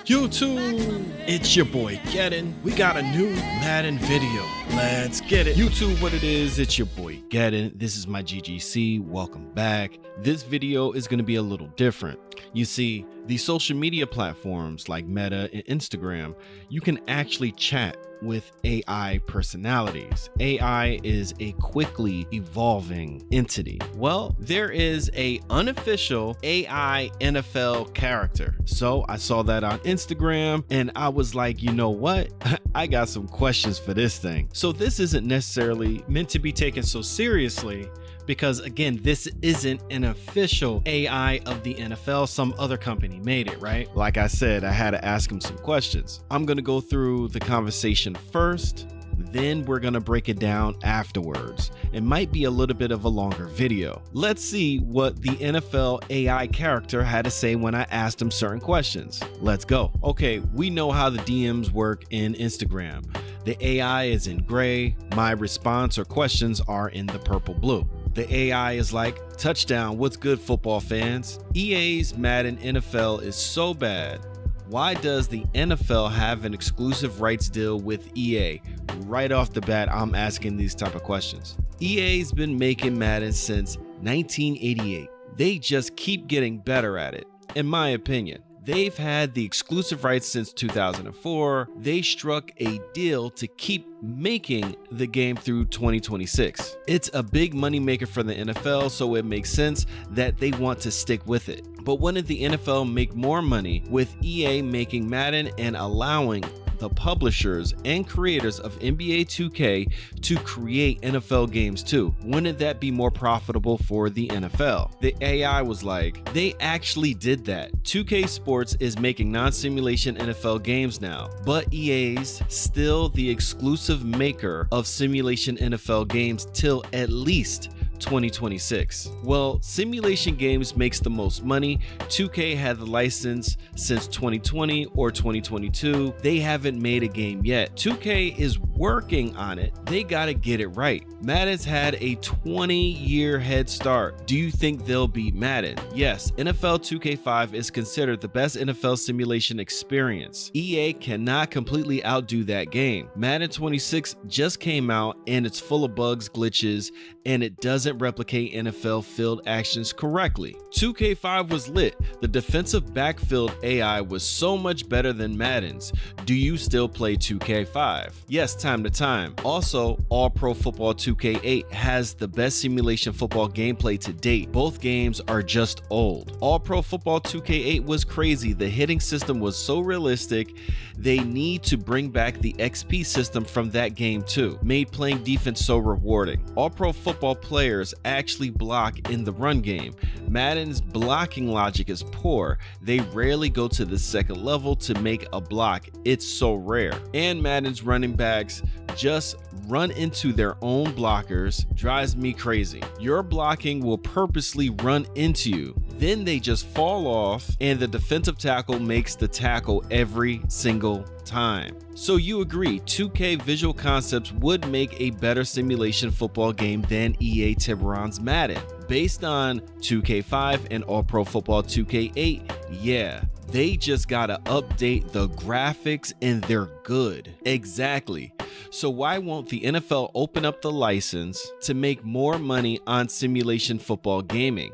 YouTube, it's your boy Gedden. We got a new Madden video. Let's get it. YouTube, what it is, it's your boy Gedden. This is my GGC. Welcome back. This video is going to be a little different. You see, the social media platforms like Meta and Instagram, you can actually chat with AI personalities. AI is a quickly evolving entity. Well, there is a unofficial AI NFL character. So I saw that on Instagram and I was like, you know what? I got some questions for this thing. So this isn't necessarily meant to be taken so seriously, because again, this isn't an official AI of the NFL. Some other company made it, right? Like I said, I had to ask him some questions. I'm gonna go through the conversation first, then we're gonna break it down afterwards. It might be a little bit of a longer video. Let's see what the NFL AI character had to say when I asked him certain questions. Let's go. Okay, we know how the DMs work in Instagram. The AI is in gray. My response or questions are in the purple blue. The AI is like, touchdown, what's good, football fans? EA's Madden NFL is so bad. Why does the NFL have an exclusive rights deal with EA? Right off the bat, I'm asking these type of questions. EA's been making Madden since 1988. They just keep getting better at it, in my opinion. They've had the exclusive rights since 2004. They struck a deal to keep making the game through 2026. It's a big moneymaker for the NFL, so it makes sense that they want to stick with it. But wouldn't the NFL make more money with EA making Madden and allowing the publishers and creators of NBA 2K to create NFL games too? Wouldn't that be more profitable for the NFL? The AI was like, they actually did that. 2K Sports is making non-simulation NFL games now, but EA's still the exclusive maker of simulation NFL games till at least 2026. Well, simulation games makes the most money. 2K had the license since 2020 or 2022. They haven't made a game yet. 2K is working on it. They gotta get it right. Madden's had a 20-year head start. Do you think they'll beat Madden? Yes, NFL 2K5 is considered the best NFL simulation experience. EA cannot completely outdo that game. Madden 26 just came out and it's full of bugs, glitches, and it doesn't replicate NFL field actions correctly. 2K5 was lit. The defensive backfield AI was so much better than Madden's. Do you still play 2K5? Yes, time to time. Also, All Pro Football 2K8 has the best simulation football gameplay to date. Both games are just old. All Pro Football 2K8 was crazy. The hitting system was so realistic. They need to bring back the XP system from that game too. Made playing defense so rewarding. All Pro Football players actually block in the run game. Madden's blocking logic is poor. They rarely go to the second level to make a block. It's so rare. And Madden's running backs just run into their own blockers. Drives me crazy. Your blocking will purposely run into you. Then they just fall off and the defensive tackle makes the tackle every single time. So you agree 2K Visual Concepts would make a better simulation football game than EA Tiburon's Madden. Based on 2K5 and All Pro Football 2K8, yeah, they just gotta update the graphics and they're good. Exactly. So why won't the NFL open up the license to make more money on simulation football gaming?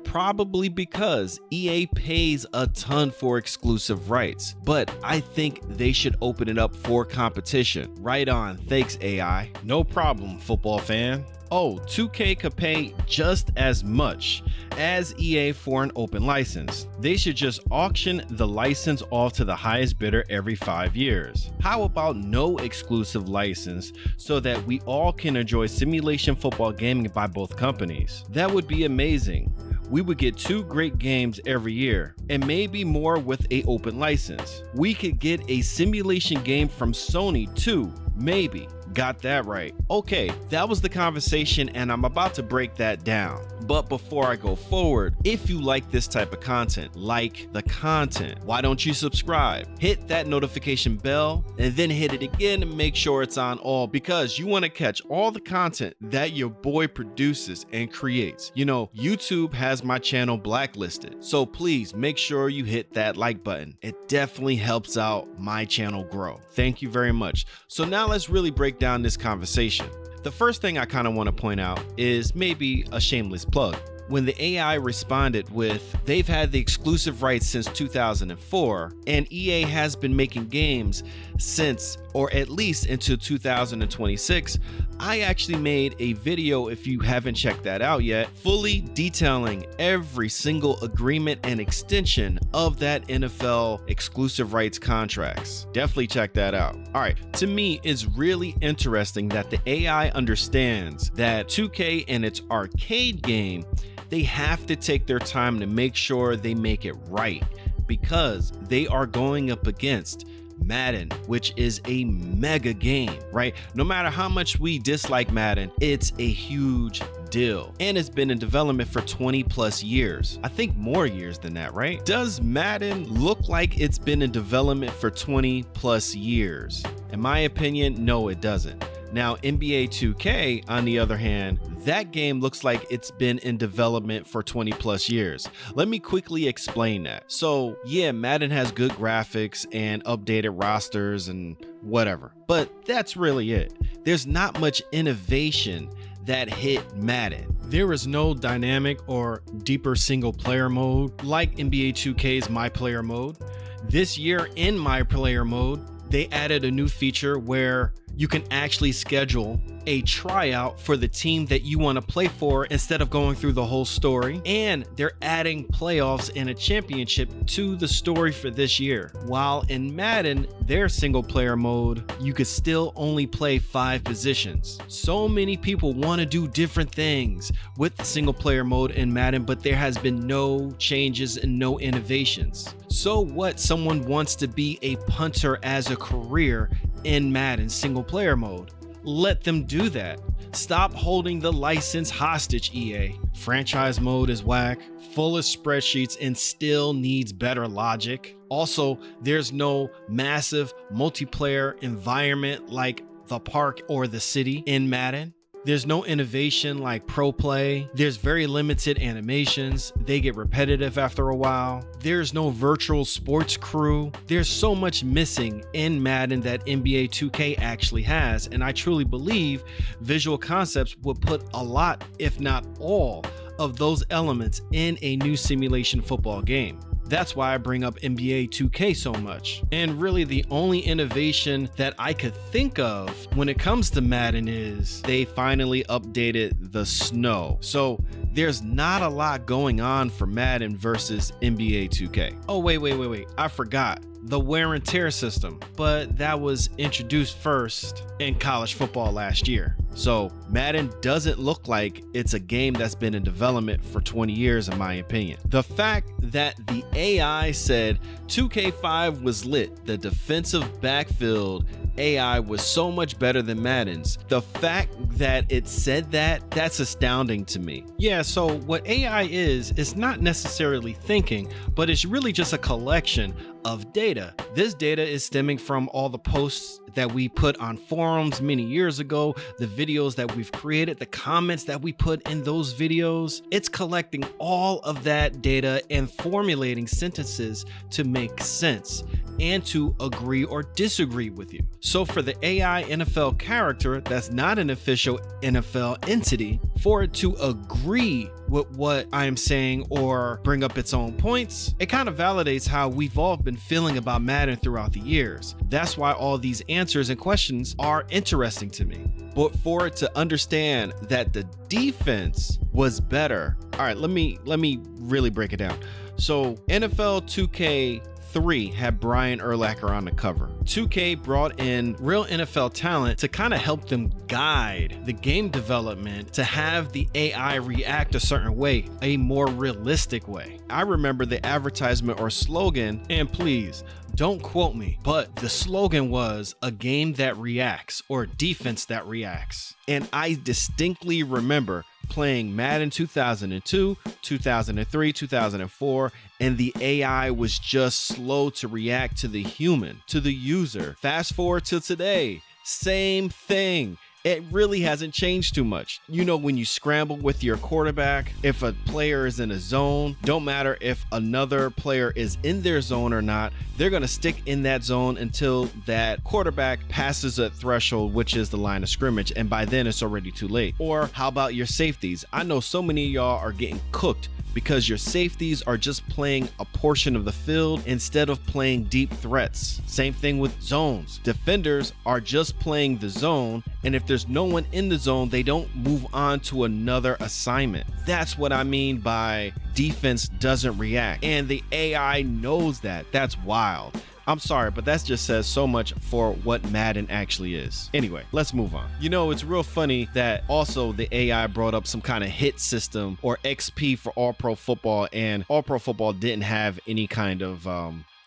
Probably because EA pays a ton for exclusive rights, but I think they should open it up for competition. Right on, thanks AI. No problem, football fan. Oh, 2K could pay just as much as EA for an open license. They should just auction the license off to the highest bidder every 5 years. How about no exclusive license so that we all can enjoy simulation football gaming by both companies? That would be amazing. We would get 2 great games every year and maybe more with a open license. We could get a simulation game from Sony too, maybe. Got that right. Okay, that was the conversation and I'm about to break that down. But before I go forward, if you like this type of content, like the content, why don't you subscribe? Hit that notification bell and then hit it again and make sure it's on all, because you want to catch all the content that your boy produces and creates. You know, YouTube has my channel blacklisted, so please make sure you hit that like button. It definitely helps out my channel grow. Thank you very much. So now let's really break down this conversation. The first thing I kind of want to point out is maybe a shameless plug. When the AI responded with, they've had the exclusive rights since 2004, and EA has been making games since, or at least until 2026, I actually made a video, if you haven't checked that out yet, fully detailing every single agreement and extension of that NFL exclusive rights contracts. Definitely check that out. All right, to me, it's really interesting that the AI understands that 2K and its arcade game, they have to take their time to make sure they make it right, because they are going up against Madden, which is a mega game, right? No matter how much we dislike Madden, it's a huge deal, and it's been in development for 20 plus years. I think more years than that, right? Does Madden look like it's been in development for 20 plus years? In my opinion, no, it doesn't. Now, NBA 2K, on the other hand, that game looks like it's been in development for 20 plus years. Let me quickly explain that. So yeah, Madden has good graphics and updated rosters and whatever, but that's really it. There's not much innovation that hit Madden. There is no dynamic or deeper single player mode like NBA 2K's My Player mode. This year in My Player mode, they added a new feature where you can actually schedule a tryout for the team that you want to play for instead of going through the whole story. And they're adding playoffs and a championship to the story for this year. While in Madden, their single player mode, you could still only play 5 positions. So many people want to do different things with the single player mode in Madden, but there has been no changes and no innovations. So what, someone wants to be a punter as a career in Madden single player mode? Let them do that. Stop holding the license hostage, EA. Franchise mode is whack, full of spreadsheets, and still needs better logic. Also, there's no massive multiplayer environment like the park or the city in Madden. There's no innovation like pro play. There's very limited animations. They get repetitive after a while. There's no virtual sports crew. There's so much missing in Madden that NBA 2K actually has. And I truly believe Visual Concepts would put a lot, if not all, of those elements in a new simulation football game. That's why I bring up NBA 2K so much. And really the only innovation that I could think of when it comes to Madden is they finally updated the snow. So there's not a lot going on for Madden versus NBA 2K. Oh, wait. I forgot. The wear and tear system, but that was introduced first in college football last year. So Madden doesn't look like it's a game that's been in development for 20 years, in my opinion. The fact that the AI said 2K5 was lit, the defensive backfield AI was so much better than Madden's. The fact that it said that, that's astounding to me. Yeah, so what AI is, it's not necessarily thinking, but it's really just a collection of data. This data is stemming from all the posts that we put on forums many years ago, the videos that we've created, the comments that we put in those videos. It's collecting all of that data and formulating sentences to make sense and to agree or disagree with you. So for the AI NFL character that's not an official NFL entity, for it to agree with what I'm saying or bring up its own points, it kind of validates how we've all been feeling about Madden throughout the years. That's why all these answers and questions are interesting to me. But for it to understand that the defense was better, all right, let me really break it down. So NFL 2K3 had Brian Urlacher on the cover. 2K brought in real NFL talent to kind of help them guide the game development to have the AI react a certain way, a more realistic way. I remember the advertisement or slogan, and please don't quote me, but the slogan was a game that reacts or defense that reacts. And I distinctly remember playing Madden 2002, 2003, 2004, and the AI was just slow to react to the human, to the user. Fast forward to today, same thing. It really hasn't changed too much. You know, when you scramble with your quarterback, if a player is in a zone, don't matter if another player is in their zone or not, they're going to stick in that zone until that quarterback passes a threshold, which is the line of scrimmage. And by then it's already too late. Or how about your safeties? I know so many of y'all are getting cooked because your safeties are just playing a portion of the field instead of playing deep threats. Same thing with zones. Defenders are just playing the zone, and if there's no one in the zone, they don't move on to another assignment. That's what I mean by defense doesn't react, and the AI knows that. That's wild. I'm sorry, but that just says so much for what Madden actually is. Anyway, let's move on. You know, it's real funny that also the AI brought up some kind of hit system or XP for All Pro Football, and All Pro Football didn't have any kind of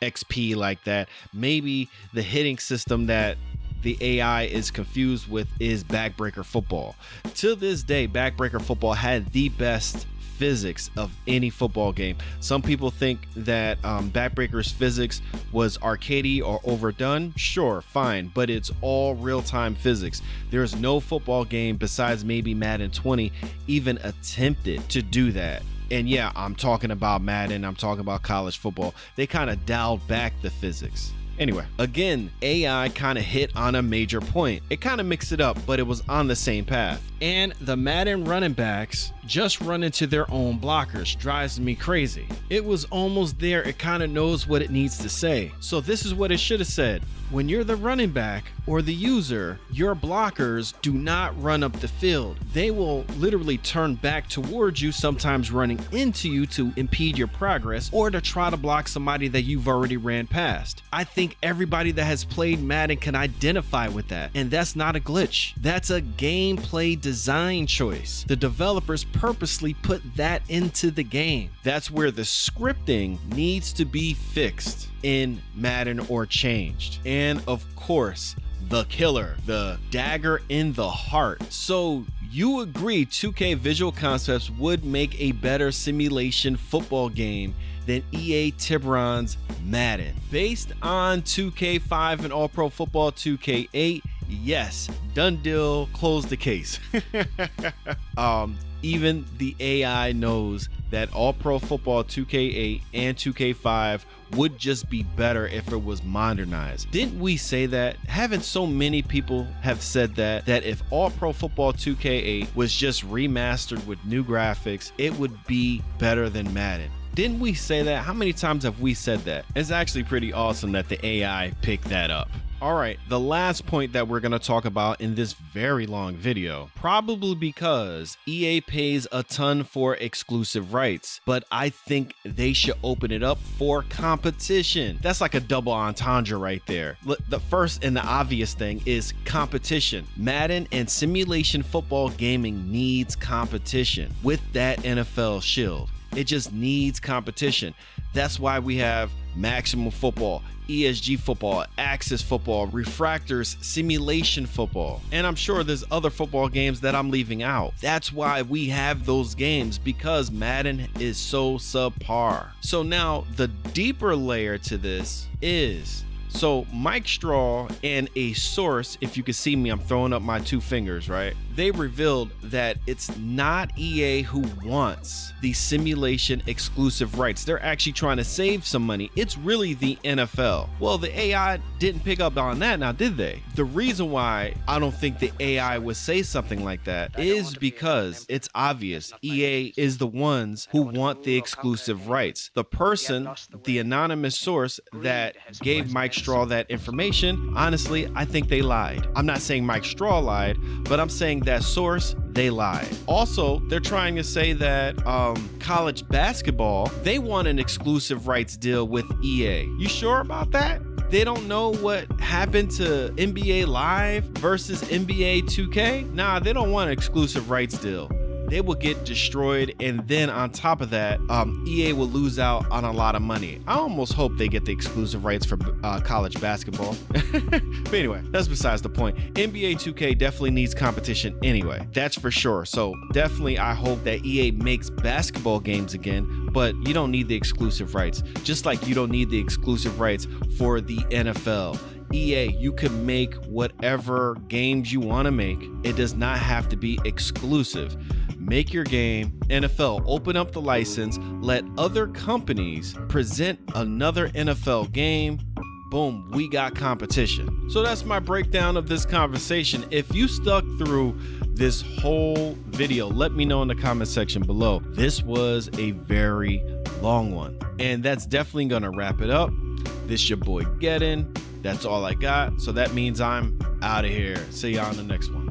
XP like that. Maybe the hitting system that the AI is confused with is Backbreaker Football. To this day, Backbreaker Football had the best physics of any football game. Some people think that Backbreaker's physics was arcadey or overdone. Sure, fine, but it's all real-time physics. There's no football game besides maybe Madden 20 even attempted to do that. And yeah, I'm talking about Madden, I'm talking about college football. They kind of dialed back the physics. Anyway, again, AI kind of hit on a major point. It kind of mixed it up, but it was on the same path. And the Madden running backs just run into their own blockers. Drives me crazy. It was almost there. It kind of knows what it needs to say. So this is what it should have said. When you're the running back or the user, your blockers do not run up the field. They will literally turn back towards you, sometimes running into you to impede your progress or to try to block somebody that you've already ran past. I think everybody that has played Madden can identify with that, and that's not a glitch. That's a gameplay design choice. The developers purposely put that into the game. That's where the scripting needs to be fixed in Madden or changed. And of course, the killer, the dagger in the heart. So you agree 2K Visual Concepts would make a better simulation football game than EA Tiburon's Madden. Based on 2K5 and All Pro Football 2K8, yes, done deal, close the case. Even the AI knows that All Pro Football 2K8 and 2K5 would just be better if it was modernized. Didn't we say that? Haven't so many people have said that if All Pro Football 2K8 was just remastered with new graphics, it would be better than Madden? Didn't we say that? How many times have we said that? It's actually pretty awesome that the AI picked that up. All right, the last point that we're going to talk about in this very long video, probably because EA pays a ton for exclusive rights, but I think they should open it up for competition. That's like a double entendre right there. The first and the obvious thing is competition. Madden and simulation football gaming needs competition with that NFL shield. It just needs competition. That's why we have Maximum Football, ESG Football, Axis Football, Refractors, Simulation Football. And I'm sure there's other football games that I'm leaving out. That's why we have those games, because Madden is so subpar. So now the deeper layer to this is, so Mike Straw and a source, if you can see me, I'm throwing up my two fingers, right? They revealed that it's not EA who wants the simulation exclusive rights. They're actually trying to save some money. It's really the NFL. Well, the AI didn't pick up on that now, did they? The reason why I don't think the AI would say something like that is because it's obvious EA is the ones who want the exclusive rights. The person, the anonymous source that gave Mike Straw that information, honestly, I think they lied. I'm not saying Mike Straw lied, but I'm saying that source, they lied. Also, they're trying to say that college basketball, they want an exclusive rights deal with EA. You sure about that? They don't know what happened to NBA Live versus NBA 2K? Nah, they don't want an exclusive rights deal. they will get destroyed. And then on top of that, EA will lose out on a lot of money. I almost hope they get the exclusive rights for college basketball. But anyway, that's besides the point. NBA 2K definitely needs competition anyway, that's for sure. So definitely I hope that EA makes basketball games again, but you don't need the exclusive rights, just like you don't need the exclusive rights for the NFL. EA, you can make whatever games you want to make. It does not have to be exclusive. Make your game. NFL, open up the license, let other companies present another NFL game. Boom, we got competition. So that's my breakdown of this conversation. If you stuck through this whole video, let me know in the comment section below. This was a very long one, and that's definitely gonna wrap it up. This your boy Gedden. That's all I got. So that means I'm out of here. See y'all on the next one.